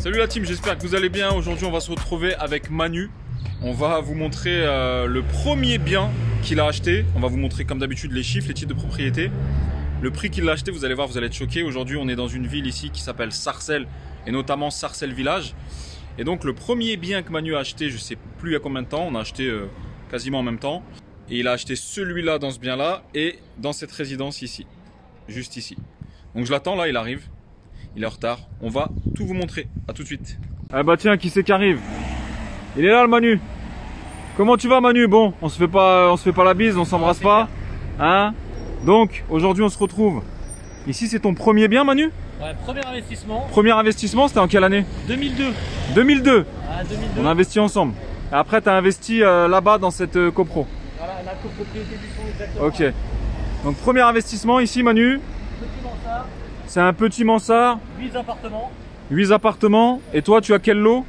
Salut la team, j'espère que vous allez bien. Aujourd'hui on va se retrouver avec Manu. On va vous montrer le premier bien qu'il a acheté. On va vous montrer comme d'habitude les chiffres, les titres de propriété. Le prix qu'il a acheté, vous allez voir, vous allez être choqués. Aujourd'hui on est dans une ville ici qui s'appelle Sarcelles et notamment Sarcelles Village. Et donc le premier bien que Manu a acheté, je sais plus il y a combien de temps, on a acheté quasiment en même temps. Et il a acheté celui-là dans ce bien-là et dans cette résidence ici, juste ici. Donc je l'attends là, il arrive. Il est en retard. On va tout vous montrer. À tout de suite. Ah bah tiens, qui c'est qui arrive? Il est là le Manu. Comment tu vas Manu? Bon, on se fait pas la bise, on s'embrasse pas. Hein? Donc, aujourd'hui on se retrouve. Ici c'est ton premier bien Manu? Ouais, premier investissement. Premier investissement, c'était en quelle année? 2002. 2002. Ah, 2002. On a investi ensemble. Et après tu as investi là-bas dans cette copro. Voilà, la copropriété du fond exactement. Ok. Donc premier investissement ici Manu. Petit mansard. C'est un petit mansard. 8 appartements. 8 appartements. Et toi tu as quel lot?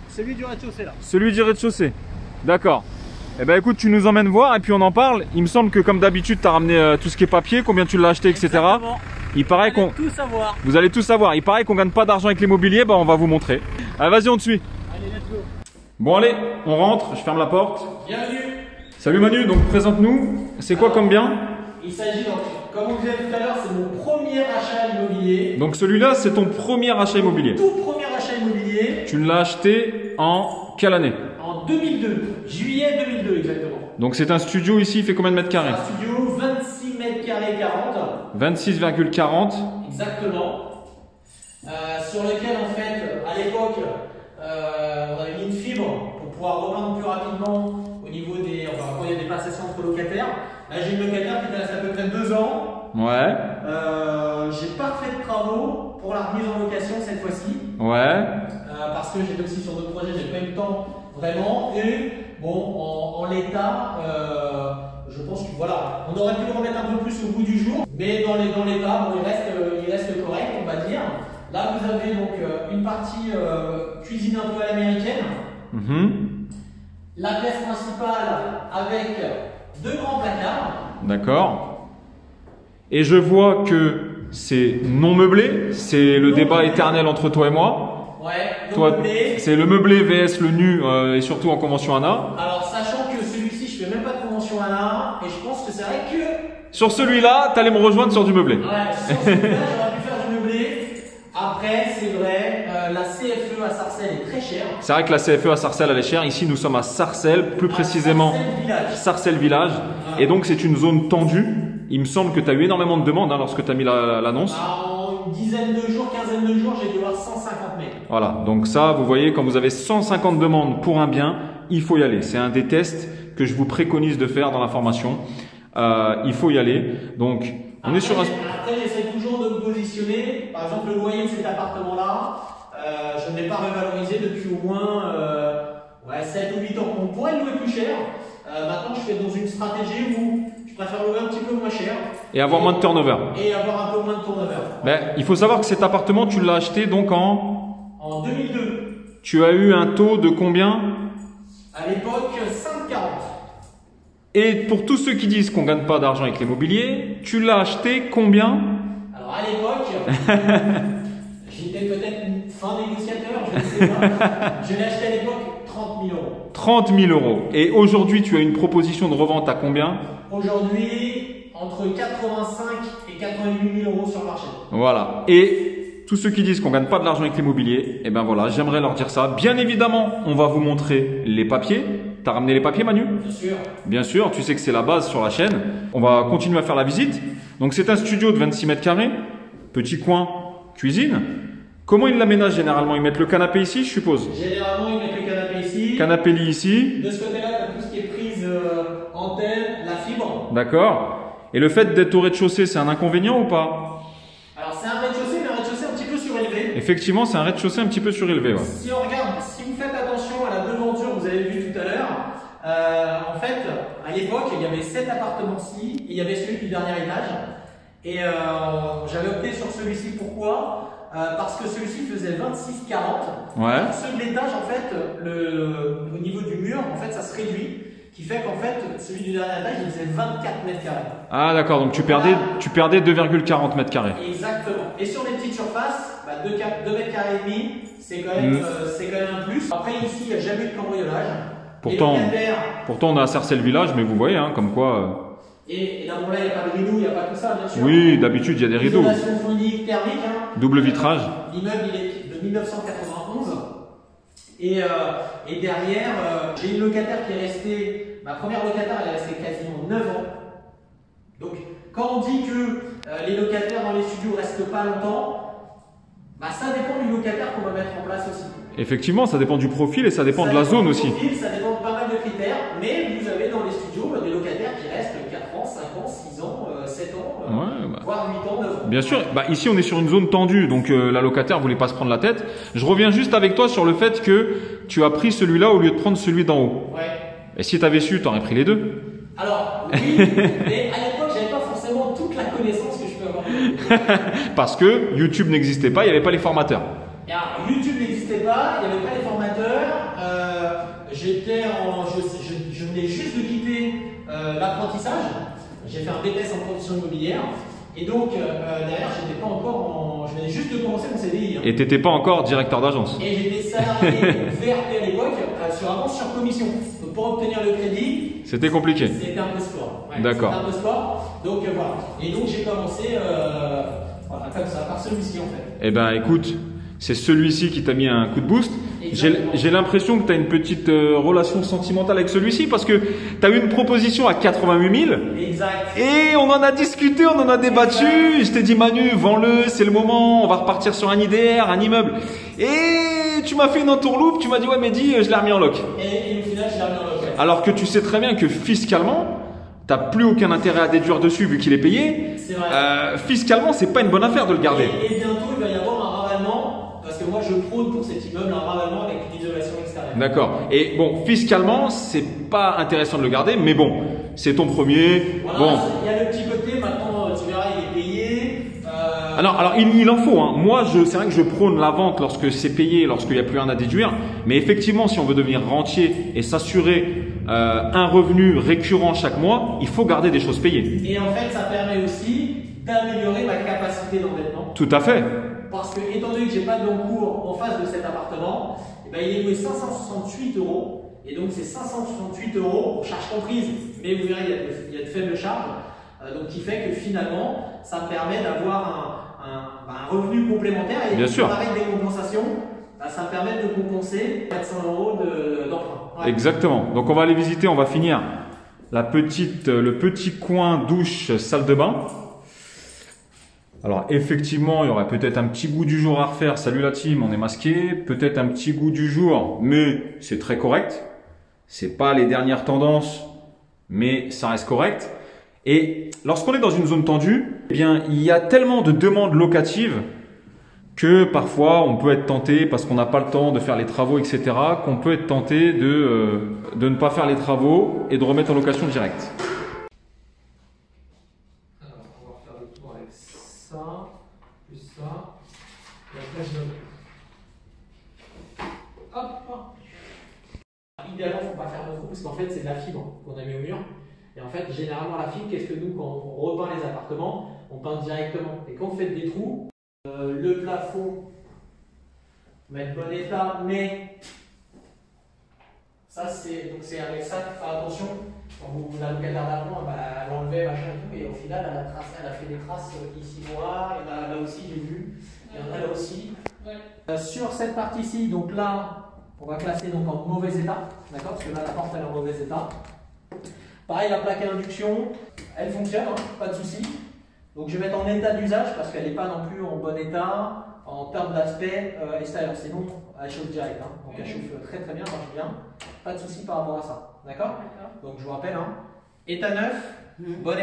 Celui du rez-de-chaussée là. Celui du rez-de-chaussée. D'accord. Eh ben écoute, tu nous emmènes voir et puis on en parle. Il me semble que comme d'habitude, tu as ramené tout ce qui est papier, combien tu l'as acheté, etc. Exactement. Il paraît qu'on... tout savoir. Vous allez tout savoir. Il paraît qu'on gagne pas d'argent avec l'immobilier, bah on va vous montrer. Allez, vas-y, on te suit. Allez, let's go. Bon allez, on rentre, je ferme la porte. Bienvenue. Salut Manu, donc présente-nous. C'est quoi comme bien? Il s'agit donc, comme on disait tout à l'heure, c'est mon premier achat immobilier. Donc celui-là, c'est ton premier achat immobilier. Tout premier achat immobilier. Tu l'as acheté en quelle année? En 2002. Juillet 2002 exactement. Donc c'est un studio ici, il fait combien de mètres carrés? Un studio 26 mètres carrés 40. 26,40. Exactement. Sur lequel en fait, à l'époque, on avait mis une fibre pour pouvoir repeindre plus rapidement au niveau des, enfin quand il y a des passations entre locataires. Là j'ai une locataire qui était restée à peu près 2 ans. Ouais. J'ai pas fait de travaux pour la remise en location cette fois-ci. Ouais. Parce que j'étais aussi sur d'autres projets, j'ai pas eu le temps vraiment. Et bon, en l'état, je pense que voilà, on aurait pu le remettre un peu plus au bout du jour, mais dans l'état, bon, il reste correct, on va dire. Là, vous avez donc une partie cuisine un peu à l'américaine. La pièce principale avec 2 grands placards. D'accord. Et je vois que c'est non meublé, c'est le débat éternel entre toi et moi. Ouais, non Toi, meublé. c'est le meublé vs le nu et surtout en convention ANA. Alors, sachant que celui-ci, je fais même pas de convention ANA, et je pense que c'est vrai que... Sur celui-là, t'allais me rejoindre sur du meublé. Ouais, sur celui-là, j'aurais pu faire du meublé. Après, c'est vrai, la CFE à Sarcelles est très chère. C'est vrai que la CFE à Sarcelles, elle est chère. Ici, nous sommes à Sarcelles, plus précisément Sarcelles Village. Et donc, c'est une zone tendue. Il me semble que tu as eu énormément de demandes hein, lorsque tu as mis l'annonce. En une dizaine de jours, quinzaine de jours, j'ai dû avoir 150 mètres. Voilà, donc ça, vous voyez, quand vous avez 150 demandes pour un bien, il faut y aller. C'est un des tests que je vous préconise de faire dans la formation. Il faut y aller. Donc, on est sur un... Après, j'essaie toujours de me positionner. Par exemple, le loyer de cet appartement-là, je ne l'ai pas revalorisé depuis au moins 7 ou 8 ans. On pourrait le louer plus cher. Maintenant, je fais dans une stratégie où je préfère louer un petit peu moins cher. Et avoir moins de turnover. Et avoir un peu moins de turnover. Ben, il faut savoir que cet appartement, tu l'as acheté donc en 2002. Tu as eu un taux de combien? À l'époque, 5,40. Et pour tous ceux qui disent qu'on ne gagne pas d'argent avec l'immobilier, tu l'as acheté combien? Alors à l'époque, j'étais peut-être fin négociateur, je ne sais pas. Je l'ai acheté à l'époque 30 000 euros. 30 000 euros. Et aujourd'hui, tu as une proposition de revente à combien? Aujourd'hui, entre 85 et 88 000 euros sur le marché. Voilà. Et tous ceux qui disent qu'on ne gagne pas de l'argent avec l'immobilier, eh ben voilà, j'aimerais leur dire ça. Bien évidemment, on va vous montrer les papiers. T'as ramené les papiers, Manu? Bien sûr. Bien sûr, tu sais que c'est la base sur la chaîne. On va continuer à faire la visite. Donc c'est un studio de 26 mètres carrés, petit coin, cuisine. Comment ils l'aménagent généralement? Ils mettent le canapé ici, je suppose? Généralement, ils mettent le canapé ici. Canapé lit ici. De ce côté-là, tu as tout ce qui est prise antenne, la fibre. D'accord. Et le fait d'être au rez-de-chaussée, c'est un inconvénient ou pas? Alors c'est un rez-de-chaussée, mais un rez-de-chaussée un petit peu surélevé. Effectivement, c'est un rez-de-chaussée un petit peu surélevé. Ouais. Si on regarde, si vous faites attention à la devanture, vous avez vu tout à l'heure, en fait, à l'époque, il y avait 7 appartements-ci et il y avait celui du dernier étage. Et j'avais opté sur celui-ci. Pourquoi? Parce que celui-ci faisait 26,40. Ouais. Ceux de l'étage, en fait, au niveau du mur, en fait, ça se réduit. qui fait qu'en fait, celui du dernier étage, il faisait 24 mètres carrés. Ah d'accord, donc tu perdais 2,40 mètres carrés. Exactement. Et sur les petites surfaces, 2 mètres carrés et demi, c'est quand même un plus. Après ici, il n'y a jamais eu de cambriolage. Pourtant on a à Sarcelles Village, mais vous voyez, hein, comme quoi... Et là, bon, là, il n'y a pas de rideau, il n'y a pas tout ça, bien sûr. Oui, d'habitude, il y a des rideaux. Isolation phonique, thermique. Hein. Double vitrage. L'immeuble, il est de 1991. Et derrière, j'ai une locataire qui est restée, ma première locataire, elle est restée quasiment 9 ans. Donc, quand on dit que les locataires dans les studios ne restent pas longtemps, ça dépend du locataire qu'on va mettre en place aussi. Effectivement, ça dépend du profil et ça dépend de la zone aussi. Ça dépend de pas mal de critères, mais vous avez dans les studios des locataires qui restent 4 ans, 5 ans, 6 ans, 7 ans, voire 8 ans, 9 ans. Bien sûr, ici on est sur une zone tendue, donc la locataire voulait pas se prendre la tête. Je reviens juste avec toi sur le fait que tu as pris celui-là au lieu de prendre celui d'en haut. Ouais. Et si tu avais su, tu aurais pris les deux. Alors, oui, mais à l'époque, j'avais pas forcément toute la connaissance que je peux avoir. Parce que YouTube n'existait pas, il n'y avait pas les formateurs. Alors, YouTube n'existait pas, il n'y avait pas les formateurs. Je venais juste de quitter l'apprentissage. J'ai fait un BTS en production immobilière. Et donc, derrière, j'étais pas encore je venais juste de commencer mon CDI. Hein. Et tu n'étais pas encore directeur d'agence. Et j'étais salarié VRP à l'époque, sur avance sur commission. Donc, pour obtenir le crédit, c'était compliqué. C'était un peu sport. Ouais, d'accord. C'était un peu sport. Donc, voilà. Et donc, j'ai commencé comme ça, par celui-ci en fait. Eh ben, écoute. C'est celui-ci qui t'a mis un coup de boost. J'ai l'impression que tu as une petite relation sentimentale avec celui-ci parce que tu as eu une proposition à 88 000. Exact. Et on en a discuté, on en a débattu. Exact. Je t'ai dit Manu, vends-le, c'est le moment, on va repartir sur un IDR, un immeuble. Et tu m'as fait une entourloupe, tu m'as dit ouais Mehdi, je l'ai remis en loc. Et au final, je l'ai remis en loc. Alors que tu sais très bien que fiscalement, tu n'as plus aucun intérêt à déduire dessus vu qu'il est payé. C'est vrai. Fiscalement, c'est pas une bonne affaire de le garder. Et bientôt, il va y avoir un ravalement. Parce que moi, je prône pour cet immeuble un ravalement avec une isolation extérieure. D'accord. Et bon, fiscalement, c'est pas intéressant de le garder, mais bon, c'est ton premier. Voilà, bon. Il y a le petit côté, maintenant, tu verras, il est payé. Alors il en faut. Hein. Moi, c'est vrai que je prône la vente lorsque c'est payé, lorsqu'il n'y a plus rien à déduire. Mais effectivement, si on veut devenir rentier et s'assurer un revenu récurrent chaque mois, il faut garder des choses payées. Et en fait, ça permet aussi d'améliorer ma capacité d'endettement. Tout à fait. Parce que, étant donné que j'ai pas d'encours en face de cet appartement, il est loué 568 €. Et donc, ces 568 €, charges comprises, mais vous verrez, il y a de faibles charges. Donc, qui fait que finalement, ça me permet d'avoir un revenu complémentaire. Et bien sûr. Avec des compensations, ça me permet de compenser 400 € d'emprunt. Ouais. Exactement. Donc, on va aller visiter, on va finir le petit coin douche, salle de bain. Alors effectivement, il y aurait peut-être un petit goût du jour à refaire. Salut la team, on est masqué. Peut-être un petit goût du jour, mais c'est très correct. C'est pas les dernières tendances, mais ça reste correct. Et lorsqu'on est dans une zone tendue, eh bien, il y a tellement de demandes locatives que parfois on peut être tenté, parce qu'on n'a pas le temps de faire les travaux, etc., qu'on peut être tenté de ne pas faire les travaux et de remettre en location directe. Ça, plus ça, et après je donne. Hop. Idéalement, il ne faut pas faire de trou parce qu'en fait, c'est de la fibre qu'on a mis au mur. Et en fait, généralement, la fibre, qu'est-ce que nous, quand on repeint les appartements, on peint directement. Et quand vous faites des trous, le plafond va être bon état, mais ça, c'est avec ça qu'il faut faire attention. Quand vous la locataire d'avant, elle enlevait machin et tout, et au final, elle a fait des traces ici noires, il y en a là aussi, j'ai vu, il y en a là aussi. Ouais. Sur cette partie-ci, donc là, on va classer donc en mauvais état, d'accord, parce que là, la porte elle est en mauvais état. Pareil, la plaque à induction, elle fonctionne, hein, pas de souci. Donc je vais mettre en état d'usage parce qu'elle n'est pas non plus en bon état en termes d'aspect extérieur. Sinon, elle chauffe direct. Hein. Donc elle chauffe très très bien, marche bien. Pas de souci par rapport à ça. D'accord. Donc je vous rappelle, hein, état neuf, bon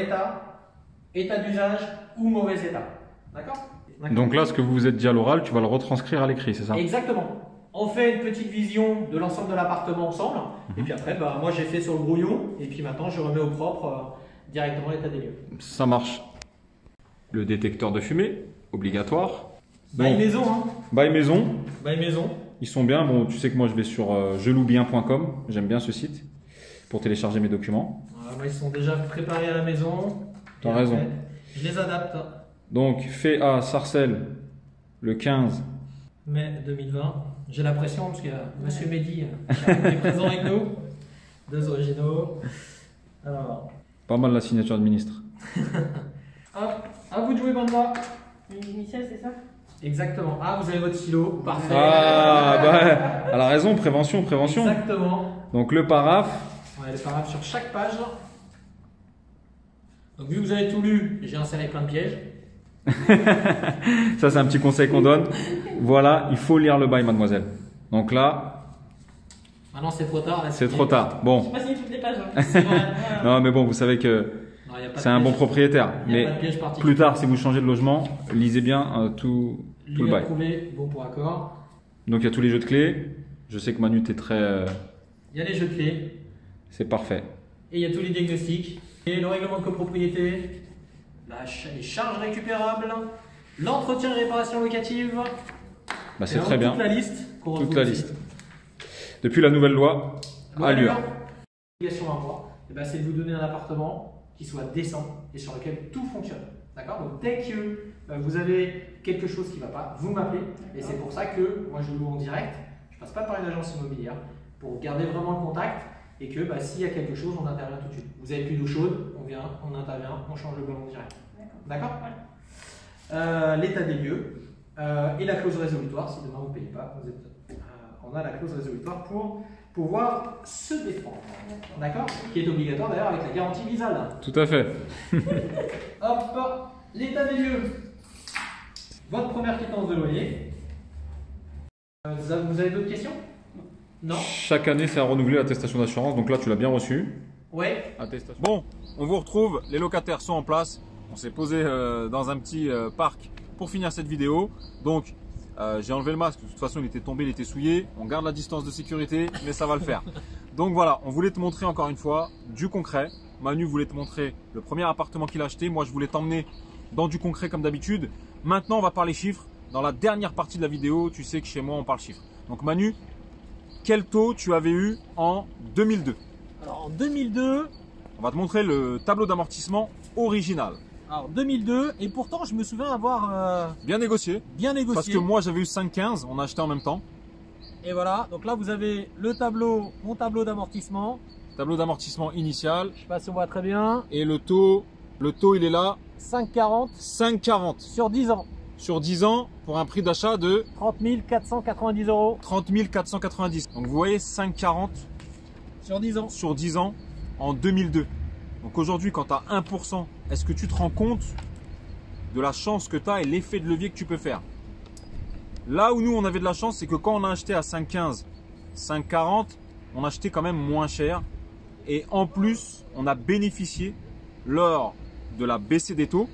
état d'usage ou mauvais état. D'accord. Donc là, ce que vous vous êtes dit à l'oral, tu vas le retranscrire à l'écrit, c'est ça? Exactement. On fait une petite vision de l'ensemble de l'appartement ensemble. Et puis après, moi j'ai fait sur le brouillon. Et puis maintenant, je remets au propre directement l'état des lieux. Ça marche. Le détecteur de fumée, obligatoire. Bail maison. Hein. Bail maison. Bail maison. Ils sont bien. Bon, tu sais que moi je vais sur jeloubien.com. J'aime bien ce site. pour télécharger mes documents. Voilà, moi, ils sont déjà préparés à la maison. T'as raison. Je les adapte. Donc, fait à Sarcelles le 15 mai 2020. J'ai la pression parce qu'il y a Monsieur Mehdi qui est présent avec nous. Deux originaux. Alors. Pas mal la signature de ministre. Hop, à vous de jouer, Banda. Les initiales, c'est ça? Exactement. Ah, vous avez votre stylo. Parfait. Ah, bah, elle a raison, prévention, prévention. Exactement. Donc, le paraphe. Ouais, les paraphes sur chaque page. Donc, vu que vous avez tout lu, j'ai inséré plein de pièges. Ça, c'est un petit conseil qu'on donne. Voilà, il faut lire le bail, mademoiselle. Donc là, maintenant c'est trop tard. c'est trop tard. Bon. Je pas signé toutes les pages. Hein. C'est vrai. Non, mais bon, vous savez que c'est un bon propriétaire. Mais plus tard, si vous changez de logement, lisez bien tout le bail. Approuvé, bon pour accord. Donc il y a tous les jeux de clés. Je sais que Manu, t'es très... Il y a les jeux de clés. C'est parfait. Et il y a tous les diagnostics. Et le règlement de copropriété. Les charges récupérables. L'entretien et réparation locative. Bah, c'est très bien. Toute la liste. Toute la liste. Depuis la nouvelle loi, Allure. L'obligation d'un mois, c'est de vous donner un appartement qui soit décent et sur lequel tout fonctionne. D'accord? Donc dès que vous avez quelque chose qui ne va pas, vous m'appelez. Et c'est pour ça que moi je loue en direct. Je ne passe pas par une agence immobilière pour garder vraiment le contact et que s'il y a quelque chose, on intervient tout de suite. Vous avez plus d'eau chaude, on vient, on intervient, on change le ballon direct. D'accord? L'état des lieux et la clause résolutoire. Si demain vous ne payez pas, on a la clause résolutoire pour pouvoir se défendre. D'accord? Qui est obligatoire d'ailleurs avec la garantie Visal. Tout à fait. Hop, l'état des lieux. Votre première quittance de loyer. Vous avez d'autres questions? Non? Chaque année, c'est à renouveler l'attestation d'assurance. Donc là, tu l'as bien reçu. Ouais. Attestation. Bon, on vous retrouve. Les locataires sont en place. On s'est posé dans un petit parc pour finir cette vidéo. Donc, j'ai enlevé le masque. De toute façon, il était tombé, il était souillé. On garde la distance de sécurité, mais ça va le faire. Donc voilà, on voulait te montrer encore une fois du concret. Manu voulait te montrer le premier appartement qu'il a acheté. Moi, je voulais t'emmener dans du concret comme d'habitude. Maintenant, on va parler chiffres. Dans la dernière partie de la vidéo, tu sais que chez moi, on parle chiffres. Donc Manu, quel taux tu avais eu en 2002? Alors en 2002, on va te montrer le tableau d'amortissement original. Alors 2002, et pourtant je me souviens avoir bien négocié. Bien négocié. Parce que moi j'avais eu 5,15, on a acheté en même temps. Et voilà, donc là vous avez le tableau, mon tableau d'amortissement. Tableau d'amortissement initial. Je sais pas si on voit très bien. Et le taux il est là. 5,40. 5,40. Sur 10 ans. Sur 10 ans, pour un prix d'achat de 30 490 €. 30 490. Donc vous voyez 5,40 sur 10 ans. Sur 10 ans en 2002. Donc aujourd'hui, quand tu as 1%, est-ce que tu te rends compte de la chance que tu as et l'effet de levier que tu peux faire? Là où nous, on avait de la chance, c'est que quand on a acheté à 5,15, 5,40, on a acheté quand même moins cher. Et en plus, on a bénéficié lors de la baissée des taux.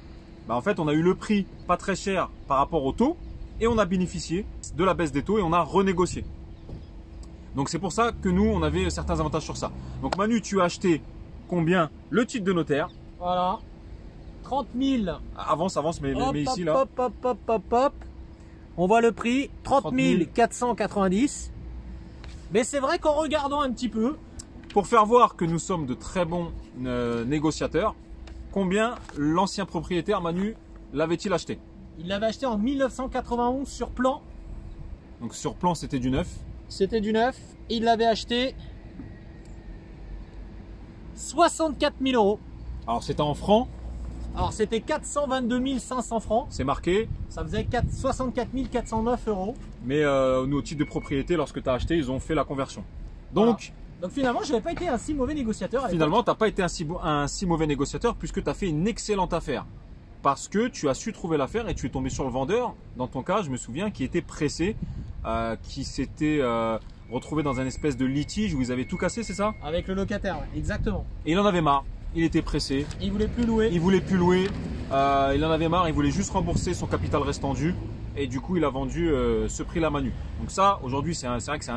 En fait, on a eu le prix pas très cher par rapport au taux et on a bénéficié de la baisse des taux et on a renégocié. Donc c'est pour ça que nous, on avait certains avantages sur ça. Donc Manu, tu as acheté combien? Le titre de notaire. Voilà. 30 000. Avance, mais ici là. Hop. On voit le prix, 30 490. Mais c'est vrai qu'en regardant un petit peu. Pour faire voir que nous sommes de très bons négociateurs, combien l'ancien propriétaire Manu l'avait-il acheté? Il l'avait acheté en 1991 sur plan. Donc sur plan, c'était du neuf. C'était du neuf. Il l'avait acheté 64 000 €. Alors c'était en francs. Alors c'était 422 500 francs. C'est marqué. Ça faisait 64 409 €. Mais au titre de propriété, lorsque tu as acheté, ils ont fait la conversion. Donc, voilà. Donc finalement, je n'avais pas été un si mauvais négociateur. Finalement, tu n'as pas été un si mauvais négociateur puisque tu as fait une excellente affaire. Parce que tu as su trouver l'affaire et tu es tombé sur le vendeur. Dans ton cas, je me souviens, qui était pressé, qui s'était retrouvé dans un espèce de litige où ils avaient tout cassé, c'est ça? Avec le locataire, exactement. Et il en avait marre. Il était pressé. Il voulait plus louer. Il voulait plus louer. Il en avait marre. Il voulait juste rembourser son capital restant dû. Et du coup, il a vendu ce prix-là Manu. Donc ça, aujourd'hui, c'est vrai que c'est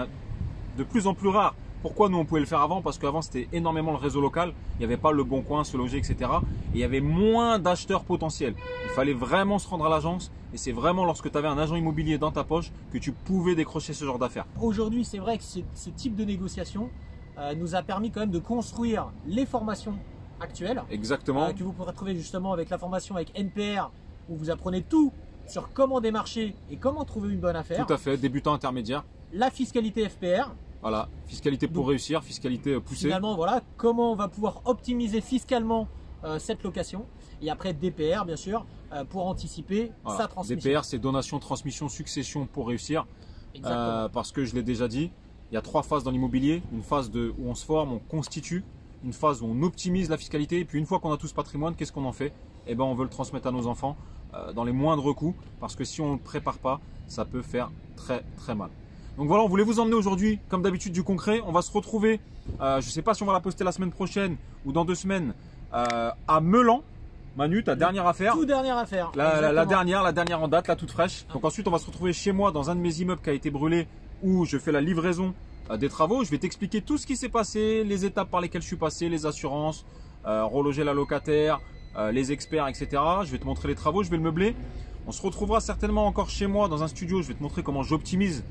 de plus en plus rare. Pourquoi nous on pouvait le faire avant? Parce qu'avant c'était énormément le réseau local, il n'y avait pas le Bon Coin, Se Loger, etc. Et il y avait moins d'acheteurs potentiels. Il fallait vraiment se rendre à l'agence et c'est vraiment lorsque tu avais un agent immobilier dans ta poche que tu pouvais décrocher ce genre d'affaires. Aujourd'hui c'est vrai que ce type de négociation, nous a permis quand même de construire les formations actuelles. Exactement. Que vous pourrez trouver justement avec la formation avec NPR, où vous apprenez tout sur comment démarcher et comment trouver une bonne affaire. Tout à fait, débutant intermédiaire. La fiscalité FPR. Voilà, fiscalité pour réussir, fiscalité poussée. Finalement, voilà, comment on va pouvoir optimiser fiscalement cette location. Et après DPR, bien sûr, pour anticiper sa transmission. DPR, c'est donation, transmission, succession pour réussir. Parce que je l'ai déjà dit, il y a 3 phases dans l'immobilier. Une phase où on se forme, on constitue. Une phase où on optimise la fiscalité. Et puis une fois qu'on a tout ce patrimoine, qu'est-ce qu'on en fait? Eh ben, on veut le transmettre à nos enfants dans les moindres coûts. Parce que si on ne le prépare pas, ça peut faire très très mal. Donc voilà, on voulait vous emmener aujourd'hui, comme d'habitude, du concret. On va se retrouver, je ne sais pas si on va la poster la semaine prochaine ou dans 2 semaines, à Meulan. Manu, ta dernière affaire. Toute dernière affaire. La dernière en date, la toute fraîche. Donc ensuite, on va se retrouver chez moi dans un de mes immeubles qui a été brûlé, où je fais la livraison des travaux. Je vais t'expliquer tout ce qui s'est passé, les étapes par lesquelles je suis passé, les assurances, reloger la locataire, les experts, etc. Je vais te montrer les travaux, je vais le meubler. On se retrouvera certainement encore chez moi dans un studio. Je vais te montrer comment j'optimise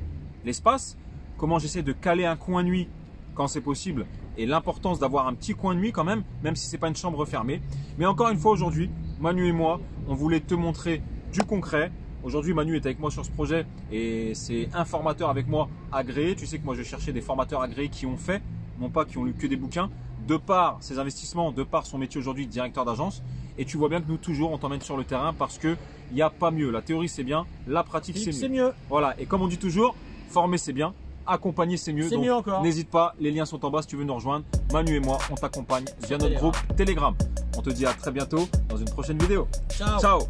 l'espace, comment j'essaie de caler un coin nuit quand c'est possible et l'importance d'avoir un petit coin de nuit quand même si c'est pas une chambre fermée. Mais encore une fois aujourd'hui, Manu et moi, on voulait te montrer du concret. Aujourd'hui, Manu est avec moi sur ce projet et c'est un formateur avec moi agréé. Tu sais que moi je cherchais des formateurs agréés qui ont fait, non pas qui ont lu que des bouquins, de par ses investissements, de par son métier aujourd'hui de directeur d'agence. Et tu vois bien que nous toujours on t'emmène sur le terrain parce que il n'y a pas mieux. La théorie c'est bien, la pratique c'est mieux. Voilà, et comme on dit toujours, former c'est bien, accompagner c'est mieux. C'est mieux encore. N'hésite pas, les liens sont en bas si tu veux nous rejoindre. Manu et moi, on t'accompagne via notre groupe Telegram. On te dit à très bientôt dans une prochaine vidéo. Ciao. Ciao.